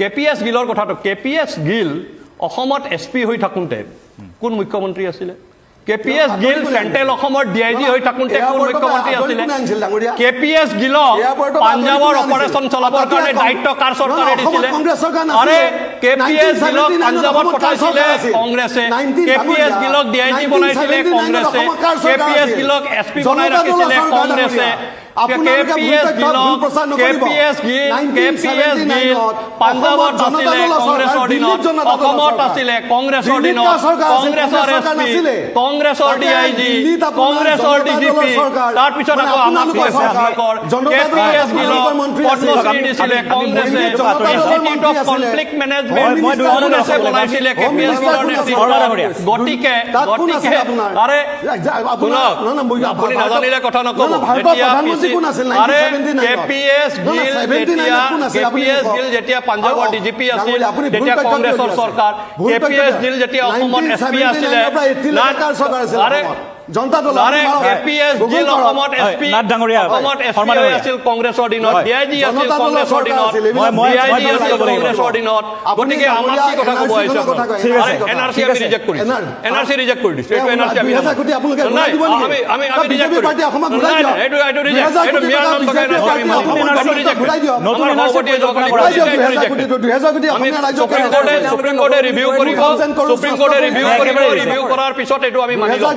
KPS গিলৰ কথাটো KPS Gill অসমত SP হৈ থাকোঁতে কোন মুখ্যমন্ত্ৰী আছিলে কেপিএছ গিল চেণ্ট্ৰেল অসমৰ ডিআইজি হৈ থাকোঁতে কোন মুখ্যমন্ত্ৰী আছিলে কেপিএছ গিলক পাঞ্জাবৰ অপাৰেশ্যন চলাবৰ কাৰণে দায়িত্ব কাৰ চৰকাৰে দিছিলে আৰে কেপিএছ গিলক পাঞ্জাবত পঠাইছিলে কংগ্ৰেছে কেপিএছ গিলক ডিআইজি বনাইছিলে কংগ্ৰেছে কেপিএছ গিলক এছপি বনাই ৰাখিছিলে কংগ্ৰেছে কেপিএছ গিল পাঞ্জাবত আছিলে কংগ্ৰেছৰ দিনত অসমত আছিলে কংগ্ৰেছৰ দিনত কংগ্ৰেছৰ এছপি কংগ্ৰেছৰ ডিআইজি কংগ্ৰেছৰ ডিজিপি তাৰ পিছত আকৌ আমাক কেপিএছ গিলক পদ্মশ্ৰী দিছিলে কংগ্ৰেছে ইনষ্টিটিউট অফ কনফ্লিক্ট মেনেজমেণ্ট কংগ্ৰেছে বনাইছিলে কেপিএছ গিলৰ নেতৃত্বত গতিকে আৰে শুনক আপুনি নাজানিলে কথা নকব যেতিয়া আৰে কেপিএছ গিল যেতিয়া পাঞ্জাবৰ ডিজিপি আছিল তেতিয়া কংগ্ৰেছৰ চৰকাৰ কেপিএছ গিল যেতিয়া অসমত এছপি আছিলে আৰে কেপিএছ গিল অসমত এছপি আছিল কংগ্ৰেছৰ দিনত ডিআইজি আছিল কংগ্ৰেছৰ দিনত ডিআইজি আছিল কংগ্ৰেছৰ দিনত গতিকে আমাৰ কি কথা ক'ব আহিছে এনআৰচি আমি ৰিজেক্ট কৰিছো এনআৰচি ৰিজেক্ট কৰি দিছো এইটো এনআৰচি আমি আমি ৰিজেক্ট কৰিছো এইটো ৰিজেক্ট এইটো মিয়াৰ নাম লগাই আমি ৰিজেক্ট নতুন এনআৰচি সুপ্ৰিম কোৰ্টে ৰিভিউ কৰিব ৰিভিউ কৰাৰ পিছত এইটো আমি মানি লম